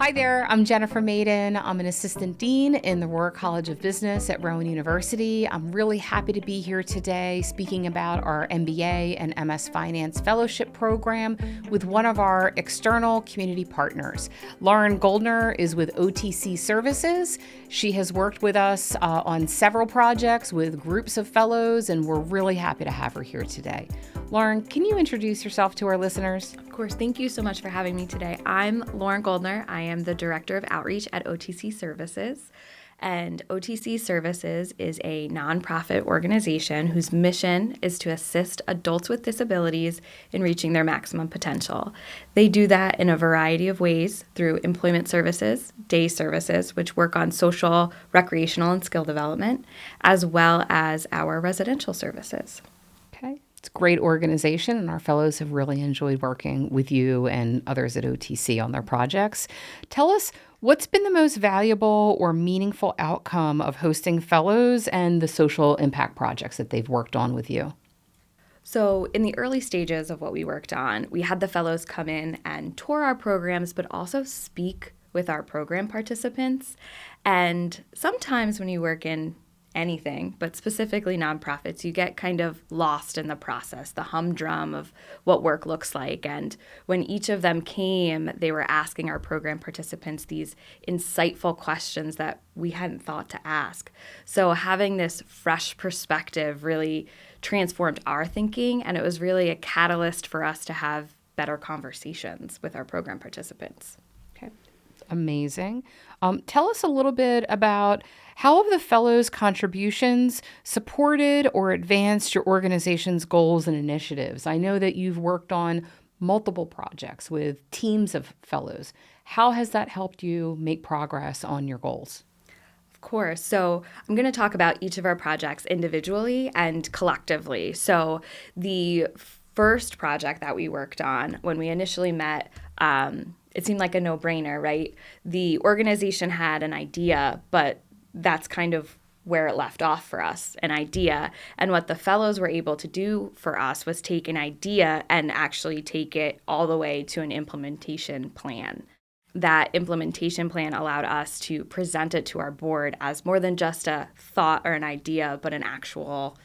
Hi there, I'm Jennifer Maiden. I'm an assistant dean in the Rohr College of Business at Rowan University. I'm really happy to be here today speaking about our MBA and MS Finance Fellowship program with one of our external community partners. Lauren Goldner is with OTC Services. She has worked with us on several projects with groups of fellows, and we're really happy to have her here today. Lauren, can you introduce yourself to our listeners? Of course. Thank you so much for having me today. I'm Lauren Goldner. I am the Director of Outreach at OTC Services. And OTC Services is a nonprofit organization whose mission is to assist adults with disabilities in reaching their maximum potential. They do that in a variety of ways through employment services, day services, which work on social, recreational, and skill development, as well as our residential services. Okay. It's a great organization, and our fellows have really enjoyed working with you and others at OTC on their projects. Tell us, what's been the most valuable or meaningful outcome of hosting fellows and the social impact projects that they've worked on with you? So in the early stages of what we worked on, we had the fellows come in and tour our programs, but also speak with our program participants. And sometimes when you work in anything, but specifically nonprofits, you get kind of lost in the process, the humdrum of what work looks like. And when each of them came, they were asking our program participants these insightful questions that we hadn't thought to ask. So having this fresh perspective really transformed our thinking, and it was really a catalyst for us to have better conversations with our program participants. Okay. Amazing. Tell us a little bit about how have the fellows' contributions supported or advanced your organization's goals and initiatives? I know that you've worked on multiple projects with teams of fellows. How has that helped you make progress on your goals? Of course. So I'm going to talk about each of our projects individually and collectively. So the first project that we worked on when we initially met, it seemed like a no-brainer, right? The organization had an idea, but that's kind of where it left off for us, an idea. And what the fellows were able to do for us was take an idea and actually take it all the way to an implementation plan. That implementation plan allowed us to present it to our board as more than just a thought or an idea, but an actual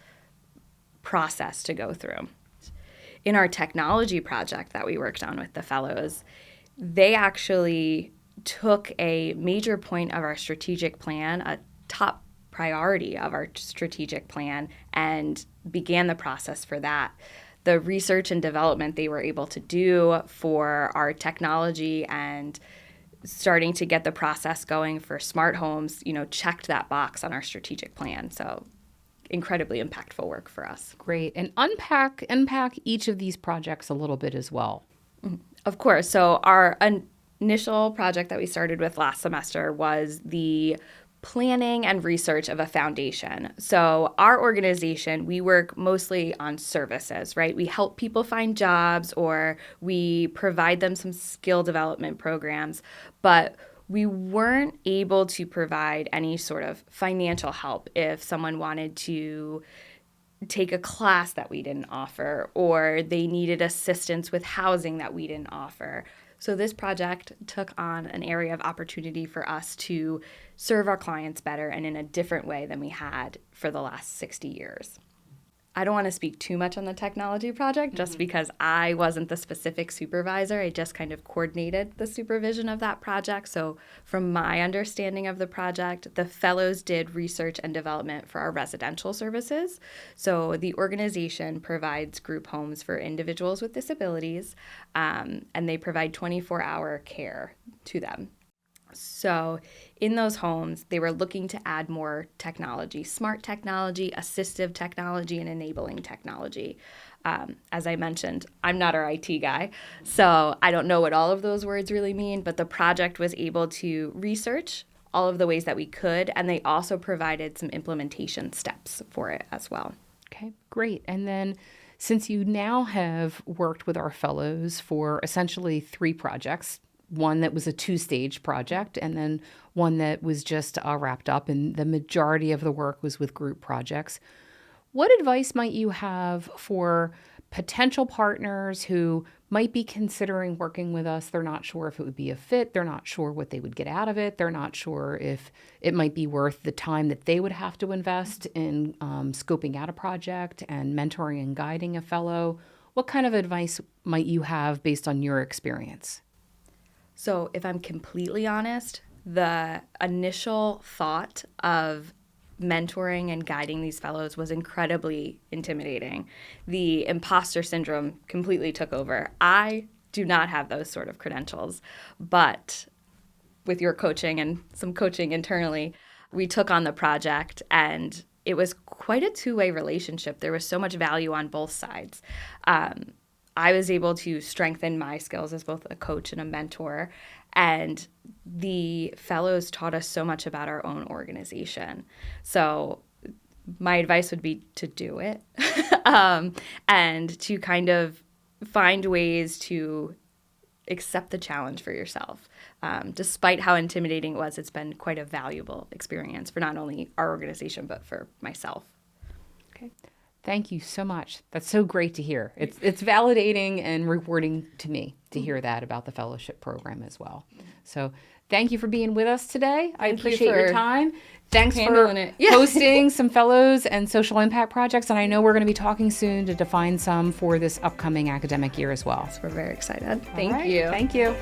process to go through. In our technology project that we worked on with the fellows, they actually took a major point of our strategic plan, a top priority of our strategic plan, and began the process for that. The research and development they were able to do for our technology and starting to get the process going for smart homes, checked that box on our strategic plan. So incredibly impactful work for us. Great. And unpack each of these projects a little bit as well. Of course. So our initial project that we started with last semester was the planning and research of a foundation. So our organization, we work mostly on services, right? We help people find jobs or we provide them some skill development programs, but we weren't able to provide any sort of financial help if someone wanted to take a class that we didn't offer, or they needed assistance with housing that we didn't offer. So this project took on an area of opportunity for us to serve our clients better and in a different way than we had for the last 60 years. I don't want to speak too much on the technology project just because I wasn't the specific supervisor. I just kind of coordinated the supervision of that project. So from my understanding of the project, the fellows did research and development for our residential services. So the organization provides group homes for individuals with disabilities, and they provide 24-hour care to them. So in those homes, they were looking to add more technology, smart technology, assistive technology, and enabling technology. As I mentioned, I'm not our IT guy, so I don't know what all of those words really mean, but the project was able to research all of the ways that we could, and they also provided some implementation steps for it as well. Okay, great. And then since you now have worked with our fellows for essentially 3 projects, one that was a 2-stage project and then one that was just wrapped up, and the majority of the work was with group projects. What advice might you have for potential partners who might be considering working with us. They're not sure if it would be a fit. They're not sure what they would get out of it. They're not sure if it might be worth the time that they would have to invest in scoping out a project and mentoring and guiding a fellow. What kind of advice might you have based on your experience? So if I'm completely honest, the initial thought of mentoring and guiding these fellows was incredibly intimidating. The imposter syndrome completely took over. I do not have those sort of credentials, but with your coaching and some coaching internally, we took on the project, and it was quite a two-way relationship. There was so much value on both sides. I was able to strengthen my skills as both a coach and a mentor, and the fellows taught us so much about our own organization. So my advice would be to do it and to kind of find ways to accept the challenge for yourself. Despite how intimidating it was, it's been quite a valuable experience for not only our organization, but for myself. Okay. Thank you so much. That's so great to hear. It's validating and rewarding to me to hear that about the fellowship program as well. So thank you for being with us today. I appreciate your time. Thanks for hosting some fellows and social impact projects. And I know we're going to be talking soon to define some for this upcoming academic year as well. So we're very excited. Thank you. Thank you.